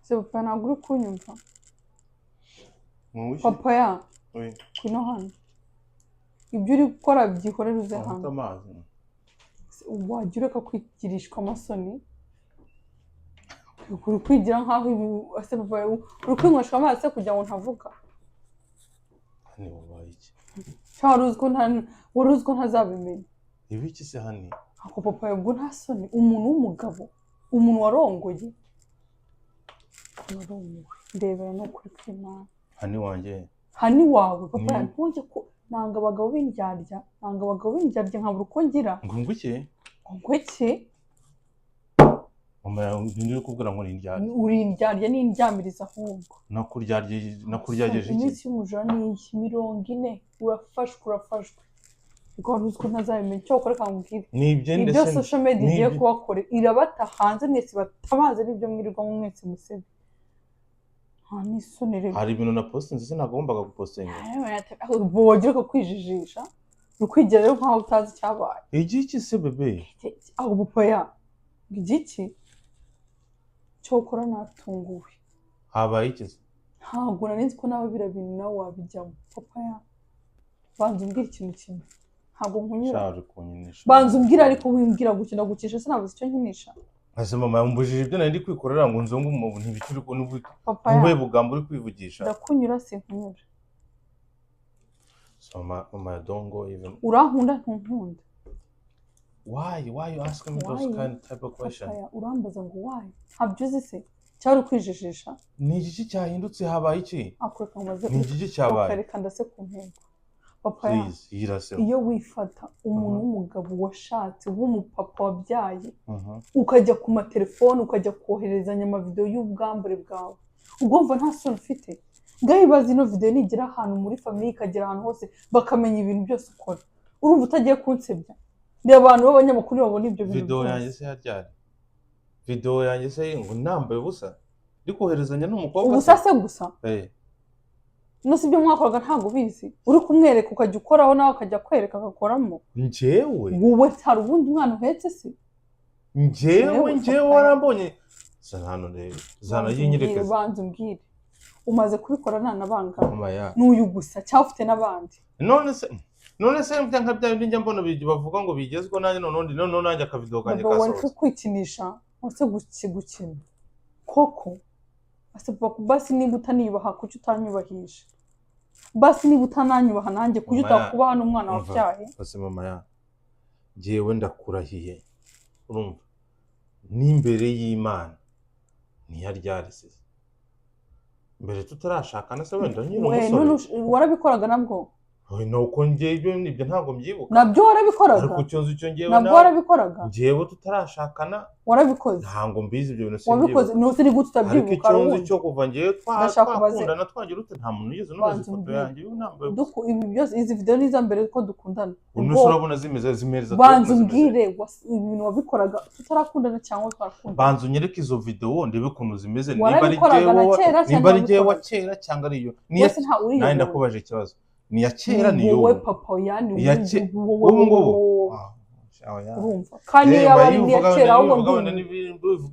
Se papa ntabwo uri kunyumva. Mushi. Papa ya. Oui. Kwino hano. Ibyo uri gukora byikorera uze hano. Amazi. Wagira ureka kwigirishwa amasoni. Uri kwigira nkaho ibi ase papa uri kwinyweshwa amazi se kugira ngo ntavuga. Hani wabaye iki? Waruzko ntazabimenya. Ibiki se hani? Ako papa yabwo nta soni umuntu w'umugabo umuntu warongoye. Ndebera no kuri kwimana. Hani wanje. Hani wawe papa yantonje ko nanga abagabo b'indyarya nkabura uko ngira. Ngo iki? Ngo iki? Mama ndindi kubwira ngo n'indyarya. Uri indyarya n'indyamiriza ahubwo. Nakuryageje iki? Iminsi y'umujana ni 40 urafashwe. Rwaruzko ntazabimenya cyo ukora kambwira. Ibyo social media igiye kubakore irabata hanze mwese batabaze n'ibyo mwirirwa mu mwese musebe. Hani sonere. Hari ibintu na post nziza nagombaga gupostinga. Bogira ko kwijijisha. Ukwigera rero nkaho utazi cyabaye. Igiki se bebe? Aho bupaya. Igiki? Cyo ukora natunguwe. Habaye iki? Ntabwo narinzi ko nawe birabintu nawe wabijyamo. Papa ya. Banza umbwira ikintu kimwe. Ntabwo nkunyura. Shaje kunyinisha. Banza umbwira ariko wimbwira gukina gukisha se nabuze icyo nkinisha. Ase mama yambujije ibyo nari kwikorera ngo nzongo mu ntibikiri ko n'ubuye bugambo uri kwivugisha. Ndakunyura se nkunyura. So mama don't go even. Urankunda ntunkunda. Why you asking me those kind type of question? Papa urambaza ngo why? Habyuze se cyari kwijijisha. Ni igiki cyahindutse habaye iki? Akureka maze. Ni igiki cyabaye? Kareka ndase ku ntego. Papa iyo wifata umuntu w'umugabo washatse w'umupapa wabyaye ukajya ku matelefone ukajya koherezanya amavideo y'ubwambure bwawe ugomva nta soni ufite ngahibaza ino video nigira ahantu muri family ikagera ahantu hose bakamenya ibintu byose ukora urumva utagiye kunsebya ndi abantu b'abanyamakuru babona ibyo bintu video yanjye se yaryari video yanjye se ngo nambaye ubusa ndi koherezanya n'umukobwa ubusa se gusa no sibyo mwakoraga ntago bizi uri kumwereka ukajya ukoraho nawe akajya kwereka agakoramo njyewe wowe hari ubundi mwana uhetse se njyewe warambonye sanano rero zana yinyereka banze umbwire umaze kubikora nta nabanga n'uyu gusa cyafite nabandi none se mbyanga bya bindi njya mbona bavuga ngo bigezwe nanjye none nanjye akavideo kanje kasohotse wari kwikinisha ose gukina koko basi niba utanibaha kuki utanyubahisha basi niba utananyubaha nanjye kuki utakubaha n'umwana wabyaye basi mama ya ngiyewe ndakurahiye urumva n'imbere y'Imana ntiyaryarisize mbere tutarashakana se wenda nyine umusore warabikoraga nabwo nuko nibyo ntabwo mbyibuka nabyo warabikoraga ariko cyonzo icyo ngiyewe nabwo warabikoraga ngiyewe tutarashakana warabikoze ntango mbizi ibyo bintu wabikoze nose ni gute utabyibuka ariko cyonzo cyo kuva ngiye twakundana twagira ute nta muntu yigeze unoza ifoto yanjye y'unambaye ibi byose izi video niza mbere ko dukundana umuntu urabona zimereza banza umbwire ibintu wabikoraga tutarakundana cyangwa twarakundana banza unyereke izo video ndebe kuntu zimeze niba ari ngiye wa kera cyangwa ari yo niyo ndakubaje ikibazo ni ya kera ni yo wowe Papa Aayani ubu ngubu urumva kandi yaba ari ya kera ahubwo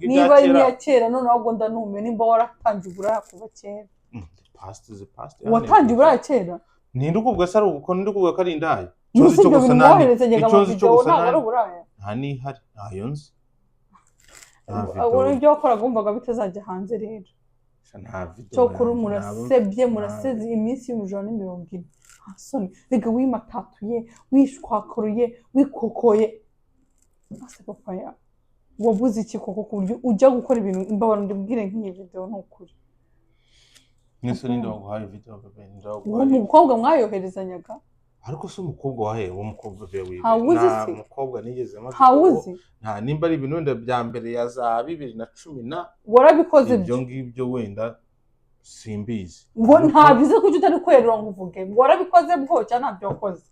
niba ari ya kera none ahubwo ndanume nimba waratangiye buraya kuva kera watangiye buraya kera ninde ukubwa se ari uko ninde ukubwa ko ari indaya cyose cyo gusa nani icyonzi cyo gusa nani nta nihari ntayo nzi ibyo wakoraga wumvaga bitazajya hanze rero cyo kuri muraseze iminsi y'umujana ni 40 asoni rega wimatatuye wishwakuruye wikokoye ase papa ya wabuze iki koko ku buryo ujya gukora ibintu imbabara ndibwire nk'iyi video n'ukuri nese ninde waguhaye video bebe uwo mukobwa mwayoherezanyaga ariko se umukobwa wahe uwo mukobwa bewe nta mukobwa nigeze hawuzi nta nimba ari ibintu wenda bya mbere ya za 2010 warabikoze ibyo ngibyo wenda simbizi ngo ntabize kuki utari kwerura ngo uvuge warabikoze bwo cyane ntabyo wakoze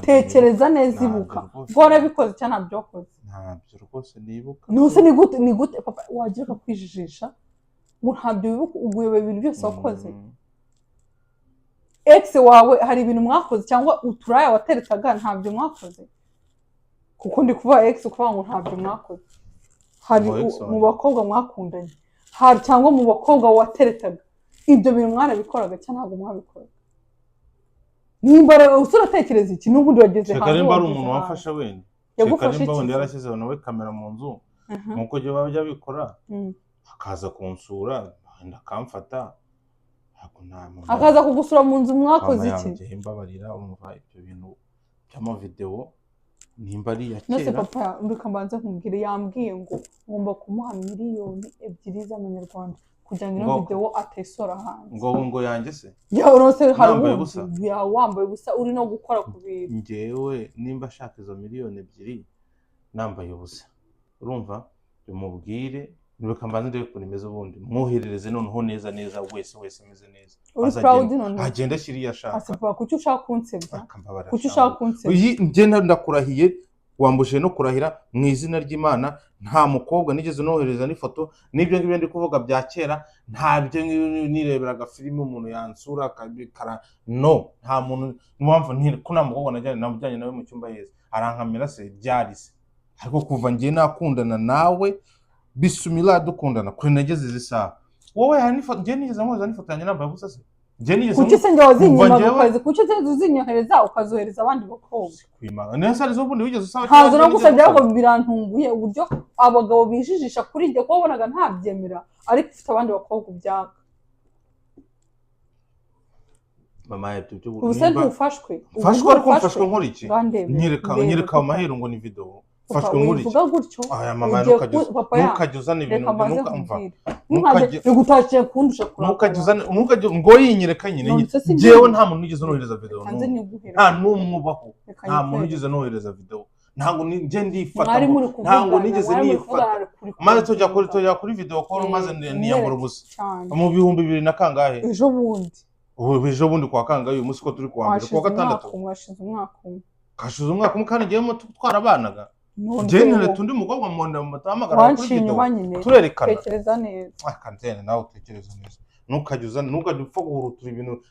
tekereza neza ibuka ngo warabikoze cyane ntabyo wakoze ntabyo rwose nibuka nose ni gute papa wagira kwijijisha ngo ntabyo bibuka uguye ibintu byose wakoze ex wawe hari ibintu mwakoze cyangwa uturaya wateretaga ntabyo mwakoze kuko ndi kuvuga ex kuvuga ngo ntabyo mwakoze hari mu bakobwa mwakundanye hari cyangwa mu bakobwa wateretaga ibyo bintu mwarabikoraga cyangwa ntabwo mwabikoraga nimba uratekereza iki n'ubundi wageze hanze nimba ari umuntu wafasha wenda yagufasha iki wenda yarashyizeho nawe kamera mu nzu nkuko byo bajya bikora akaza kunsura wenda akamfata akaza kugusura mu nzu mwakoze iki njye mbabarira urumva ibyo bintu by'amavideo nimba ari ya kera nose papa ndika mbanze kumbwira yambwiye ngo ngomba kumuha miliyoni 2 z'amanyarwanda kugira ngo ino video atesora hanze ngo yanjye se ya urose hari wambaye busa uri no gukora ku bintu njyewe nimba ashaka izo miliyoni 2 nambaye busa urumva bimubwire ndeka mbanze ndebe ko nimeze ubundi mwoherereze noneho neza wese meze neza agenda ashiriye ashaka asaba kuki ushaka kunsebya kuki ushaka kunsebya njye ndakurahiye wambuje no kurahira mu izina ry'Imana nta mukobwa nigeze nohereza n'ifoto n'ibyo ngibyo ndi kuvuga bya kera ntabyo nireberaga filime umuntu yansura akabikara no nta muntu mpamvu kuna mukobwa najyanye nawe mu cyumba yeze arankamera se byarise ariko kuva njye nakundana nawe bisumira dukundana kuri nageze zisaha wowe hari n'ifoto njye nigeze nkoza n'ifoto yanjye nambaye busa se njye nigeze kuki se njye wazinyima ukazi kuki se uzinyohereza ukazohereza abandi bakobwa kwimana nese ari zo bundi wigeze usaba hazo no gusabye ko birantunguye uburyo abagabo bijijisha kuri njye ko wabonaga ntabyemera ariko ufite abandi bakobwa byaka mama yabyo ubuse ntufashwe ariko mfashwe nkora iki nyereka amahero ngo ni video fashwe nkuri uvuga gutyo aya mama ntukajuzana ibintu nugutaciye kundusha kura ntukajuzana ngo yinyereka nyine jewe nta muntu nigeze nohereza video nta numwubaho nta muntu nigeze nohereza video ntabwo nje ndifata ntabwo nigeze nifata maze tujya kuri video call maze niyambura ubusa mu bihumbi 2 na kangahe ejo bundi kwa kangahe uyu munsi ko turi kwa mbere kwa gatandatu kashize umwaka umwe kandi ngiye twarabanaga Jenere tundi mukobwa mwonda mutahamagara kuri video turerekana tekereza neza akantene nawe tekereza neza ntukajupfa guhurutura ibintu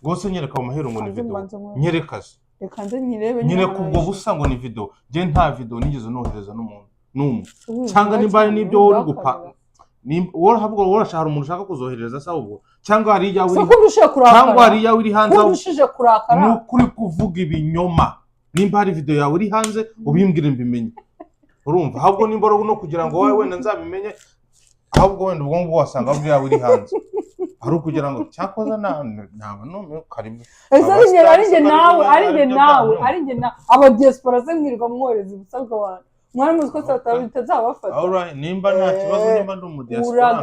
gose nyereka mu mahero ngo ni video nyerekaje reka nze nyirebe nyine kubwo busa ngo ni video je nta video nigeze nohereza n'umuntu numwe cyangwa nimba nibyo uri gupa wora habwo wora shahara umuntu ushaka kuzohereza sa ubwo cyangwa hari yawe cyangwa hari yawe iri hanze n'ukuri kuvuga ibinyoma nimba hari video yawe uri hanze ubimbwire mbimenye urumva ahubwo nimba no kugira ngo wowe wenda nzabimenye ahubwo wenda ubwo ngo wasanga bwo yawe uri hanze ari ukugira ngo cyakoza naba no karibu ari nge nawe aba diaspora zemwirirwa mworeza ubusabwa wawe mwari muzi ko satani bitazabafata alright nimba nta kibazo nimba ndi mu diaspora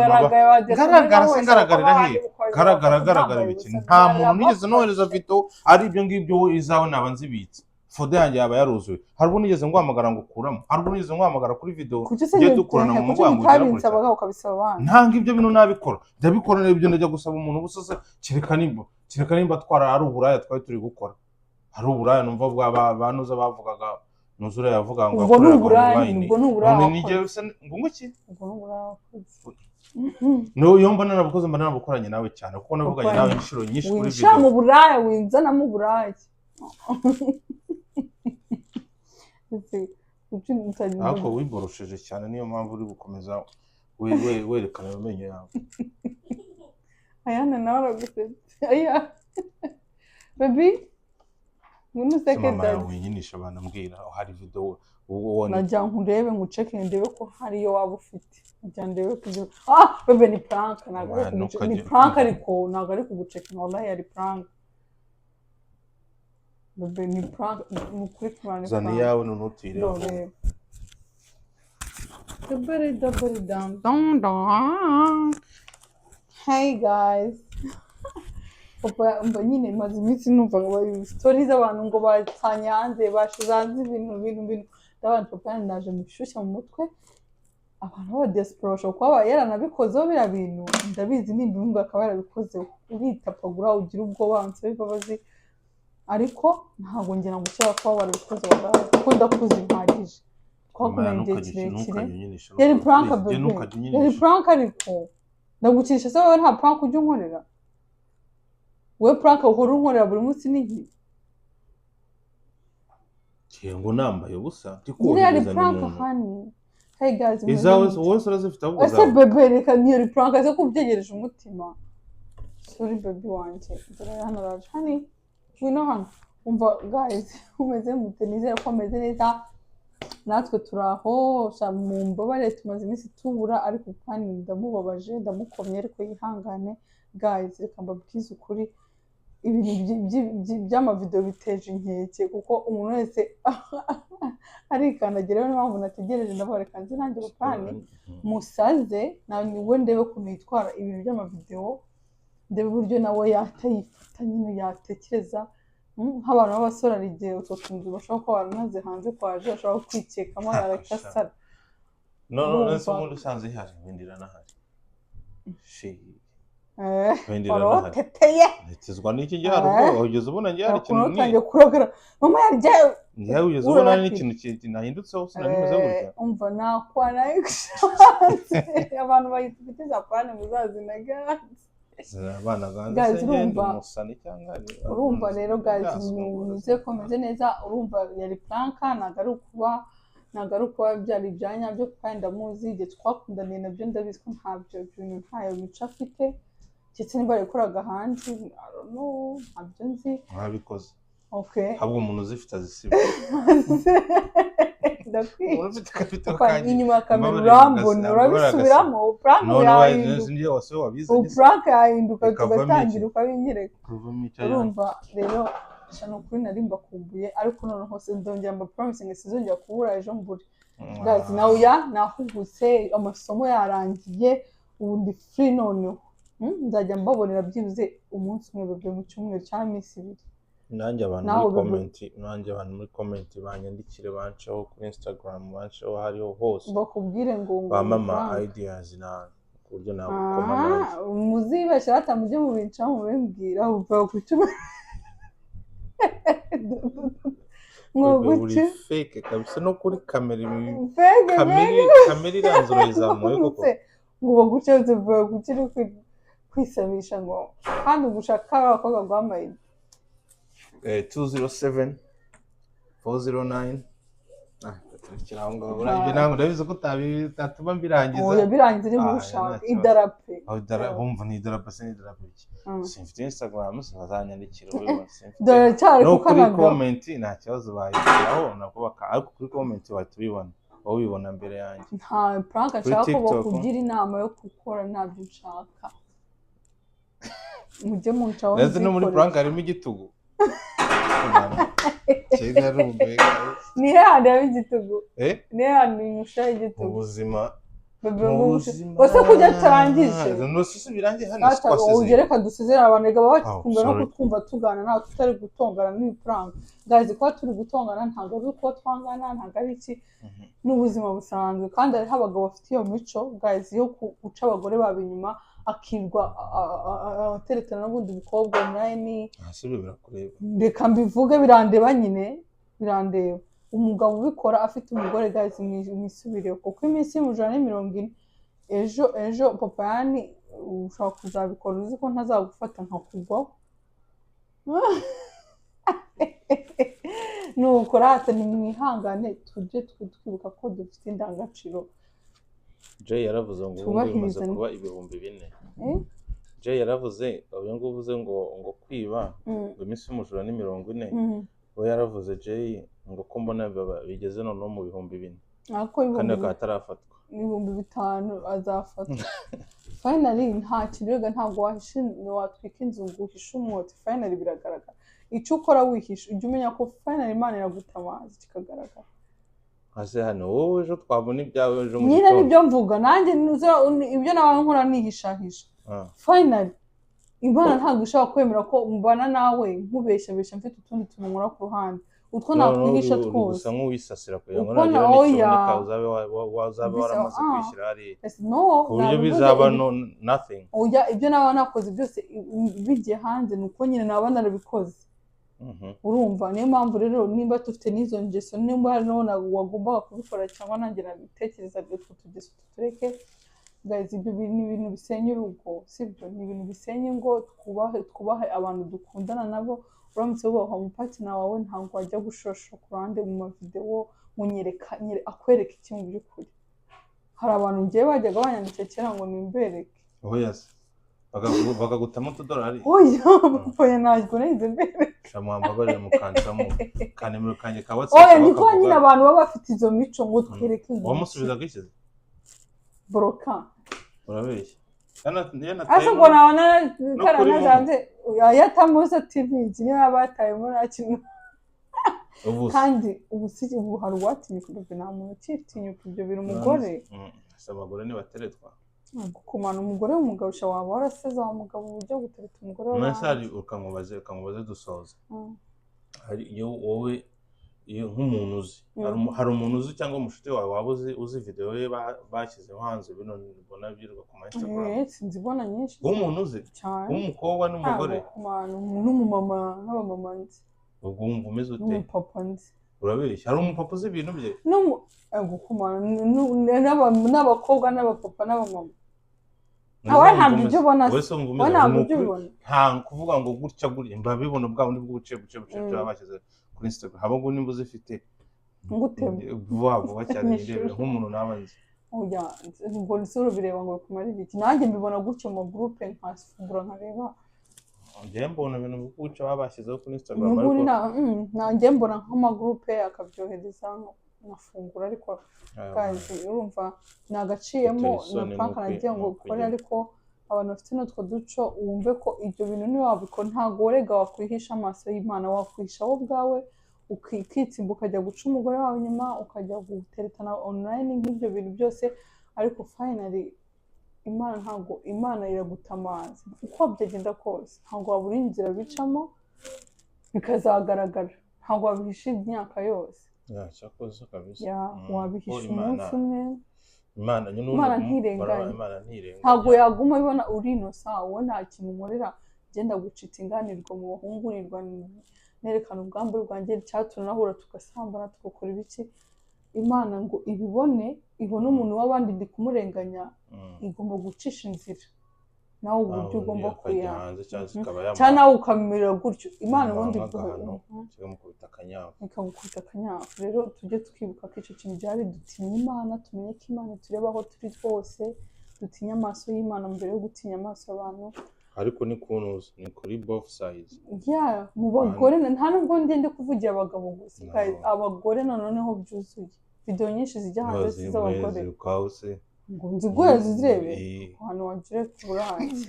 garagara ibiki nta muntu nigeze nohereza video ari ibyo ngibyo izawe nabanzibitse fode yanjye yaba yaruzuye hari ubwo nigeze ngwamagara ngo ukuramo hari ubwo nigeze ngwamagara kuri video ngiye dukorana mu mugwango ntanga ibyo bintu nabikora ndabikora ibyo ndajya gusaba umuntu ubusose kireka nimba twara ari uburaya twari turi gukora ari uburaya numva bwa banuza bavugaga nuzura yavuga ngo ubwo n'uburaya nige ngo nguki no yomba narabukoze mba narabukoranye nawe cyane kuko navuganye nawe inshuro nyinshi kuri video winshira mu buraya winzana mu buraya ako wiborosheje cyane niyo mpamvu uri gukomeza werekana amenyo yawe ayana nawe aragusetse aya baby Munu sekretari winyinisha abantu mbwira hari video ubone najya nkurebe nguceke ndebe ko hari yo waba ufite najya ndebe ko bebe ni prank naga ni prank ariko naga ari kuguceka wallahi ari prank bebe ni prank ukuri kumana zani yawe nutire double down hey guys Papa nyine maze iminsi numva ngo stories abantu ngo batanye hanze bashize ibintu ndabantu papa ndaje mushyushya mu mutwe abantu ba diaspora kuba yaranabikozeho bira bintu ndabizi nimba akaba yarabikozeho uritapagura ugira ubwoba wanse bibabazi ariko ntago ngena ngo cyaba kuba barabikoze kuko ndakuze mpagije twakunengiye kirekire yari prank ariko ndagucisha se wowe nta prank ujya unkorera we prank uhora unkorera buri munsi n'iki ngo nambaye ubusa ndikuhereza ni prank hani Hey guys, izawe wose urazifite ahubwo zawe. Ese bebe reka niyo prank zo kubyegereje umutima. Sorry baby wanje. Dore hano raje. Hani. Wino hano. Umva guys, umeze mute nizere ko ameze neza. Natwe turaho mu mbabare tumaze iminsi tubura ariko kandi ndamubabaje ndamukomye ariko yihangane guys reka mbabwize ukuri ibintu by'amavideo biteje inkeke kuko umuntu wese arikandagira niyo mpamvu nategereje ndabareka nzi nanjye gupani musaze nawe ndebe ukuntu yitwara ibintu by'amavideo ndebe uburyo nawe yatayifata nyine yatekereza nk'abantu b'abasore ari igihe utwo tuntu bashobora kuba baranaze hanze kwaje bashobora kwikekamo yarakasara nese umuntu usanze ihari wendira nahari wendira nahari teteye netezwa n'iki gihari ubwo ugeze ubona ngihari ikintu utangiye kurogara mama yaryaye ngiye ugeze ubona n'ikintu nahindutseho sinabimeze gutya umva nakwana abantu bayitubitiza plane muzazinaga abana ganze umusani cyangwa urumva rero guys nize komeze neza urumva yari prank nagaruka byari byanya byo kwenda muzi igihe twakundaniye nabyo ndabizi ko ntabyo bintu ntayo mico afite cyetse niba yakoraga hanze no ntabyo nzi nkabikoze okay habwo umuntu uzifite azisiba inyuma kamera urambona urabisubiramo prank yahinduka tugatangira ukabinyereka urumva rero shano kuri nari mbakumbuye ariko none hose ndongera mba promising sizongera kubura ejo mbure guys nawe nahugutse amasomo yarangiye ubu ndi free none nzajya mbabonera byibuze umunsi umwe bebe mu cyumweru cyangwa iminsi ibiri nanjye abantu muri comment banyandikire bancaho kuri Instagram bancaho hariho hose bakubwire ngo bamama ideas na kuryo nawe komana muzibesha batamuje mu binca mu bimbwira uva ku cyuma uri fake kabisa no kuri kamera iranzuro izamuye koko ngo guceze uva gukiri kwisabisha ngo kandi gushaka abakobwa gwamaye 207 409 kirangwa urabye nango ndabize ko tatuma mbirangiza oya birangiza iri mu gushaka idarape bumva ni idarape se ni idarape iki simfite Instagram se bazanyandikira wewe dore cyari kuko kuri comment nta kibazo bayiraho nakubaka ariko kuri comment watubibona wowe ubibona mbere yanjye nta prank nshaka ko bakugira inama yo gukora ntabyo nshaka mujye muncaho ndetse no muri prank harimo igitugu cyenda rumbe ni handi y'igitugu ni handi mushaye igitugu ubuzima bose kujya tarangije no sisi birangiye hano twasize ugereka dusezera abantu ega bakumva no kutwumva tugana nawe tutari gutongana ni prank guys ko turi gutongana ntago ari ko twangana ntago ari iki n'ubuzima busanzwe kandi ari abagabo bafite iyo mico guys yo guca abagore babinyuma akirwa ateretana n'ubundi bukobwa online asubire birakureba reka mbivuge birandeba nyine birandeba umugabo ubikora afite umugore guys mwisubire kuko iminsi y'umujana 40 ejo Papa Aayani ushaka kuzabikora uzi ko ntazagufata nkakugwaho nuko rata ni mwihangane tujye twibuka ko dufite indangagaciro Jay yaravuze ngo bimaze kuba 4,000 Jay yaravuze ubu nguvuze ngo kwiba ngo iminsi y'umujura ni 40 we yaravuze Jay ngo ko mbona bigeze none mu 2,000 kandi akatarafatwa 5,000 azafatwa finally nta kirega ntabwo watwika inzu guhisha umwotsi finally biragaragara icyo ukora wihisha ujye umenya ko finally Imana iragutamaza kikagaragara hase hano wowe ejo twabona ibyawe ejo mu nyine nibyo mvuga nanjye ibyo nawe nkora nihishahisha finally Imana ntabwo ishaka kwemera ko mbana nawe nkubeshya mfite utundi tuntu nkora ku ruhande utwo nakwihisha twose gusa nk'uwisasira kugira ngo nagera n'icyo uzabe waramaze kwishyira hari ku buryo bizaba nothing oya ibyo nawe nakoze byose bigiye hanze nuko nyine naba narabikoze urumva niyo mpamvu rero nimba dufite n'izo ngeso nimba hari none wagombaga kubikora cyangwa nanjye nabitekerezaga utwo tugeso tutureke guys ibyo ni ibintu bisenya urugo sibyo ni ibintu bisenya ngo twubahe abantu dukundana nabo uramutse wubaha umupatina wawe ntabwo wajya gushosha ku ruhande mu mavideo munyereka akwereka iki mu by'ukuri hari abantu ngiye bajyaga banyandikira kera ngo nimbereke oya se bagagutamo $2 oya ntabwo nahise mbereke shamwambabarira mukancamo kanemero kanje ka WhatsApp oya niko nyine abantu baba bafite izo mico ngo twereke wamusubiza gishyize broka urabeshya asa ngo nabona karana zanze yatamuze TV niyo yabatayemo nta kintu kandi ubusiki buhari watinyuka nta muntu ukitinyuka ibyo biri umugore abagore ntibateretwa kumana umugore w'umugabo waba waraseze wa mugabo uburyo gutereta umugore wawe mwese ukamubaze dusoza iyo wowe iyo nk'umuntu uzi hari umuntu uzi cyangwa umushuti wawe waba uzi video ye bashyizeho hanze bino mbona birirwa ku Instagram sinzibona nyinshi umuntu uzi w'umukobwa n'umugore n'umumama n'abamama nzi ubwo wumva umeze ute n'umupapa nzi urabeshya hari umupapa uzi ibintu bye n'abakobwa n'abapapa n'abamama nawe ntabwo ibyo ubona ntabwo ibyo ubona nta kuvuga ngo gutya gutya mba bibona bwa bundi bw'ubuce baba bashyize kuri Instagram haba ngo nimba uzifite vuba cyane ndebe nk'umuntu nabanze oya ngo nisoro bireba ngo kumara iki nanjye mbibona gutyo mu groupe nkasifungura nkareba njye mbona ibintu gutya baba bashyizeho kuri Instagram ariko nanjye mbona nk'ama groupe akabyohereza nkafungura ariko guys urumva nagaciyemo na prank nagiye ngo ukore ariko abantu bafite n'utwo duco wumve ko ibyo bintu ni wabikora ntago werega wakwihisha amaso y'Imana wakwihisha wowe ubwawe ukitsimba ukajya guca umugore wawe nyuma ukajya guteretana online nk'ibyo bintu byose ariko finally Imana iragutamaza uko byagenda kose ntago wabura inzira bicamo bikazagaragara ntago wabihisha imyaka yose cyakoze kabisa wabihisha umunsi umwe Imana ntirenganya ntago yaguma ibona uri inosa wowe nta kintu nkorera genda gucita inganirwa mu bahungurirwa nerekana ubwambure bwanjye cyatunahura tugasambana tugakora ibiki Imana ngo ibibone ibone umuntu w'abandi ndi kumurenganya igomba gucisha inzira nawe uburyo ugomba kuyanza cyane nawe ukamirira gutyo Imana ubundi ikamukubita akanyafu rero tujye twibuka ko icyo kintu byari dutinya Imana tumenye ko Imana tureba aho turi twose dutinya amaso y'Imana mbere yo gutinya amaso y'abantu ariko ni kunuza ni kuri both sides mu bagore nta nubwo ngende kuvugira abagabo gusa abagore noneho byuzuye video nyinshi zijya hanze z'abagore ngo nziguye zirebe hano wagira kurangi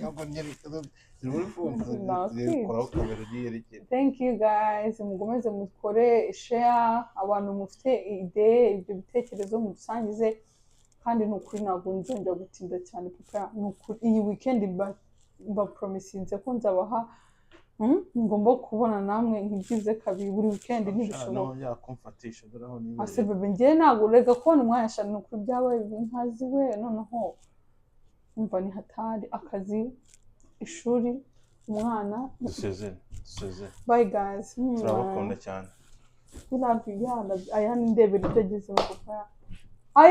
thank you guys mugomeze mukore share abantu mufite idee ibyo bitekerezo mudusangize kandi nukuri ntabwo nzongera gutinda cyane papa nukuri iyi weekend bapromisinze ko nzabaha ngomba kubona namwe nkibyize kabiri buri weekend ntibishoboka ase bebe njye ntabwo urega kubona umwanya shana nukuri byabaye inkazi we noneho umva ni hatari akazi ishuri umwana dusezere bye guys turabakunda cyane Ayani ndebera ibyo ageze mu papa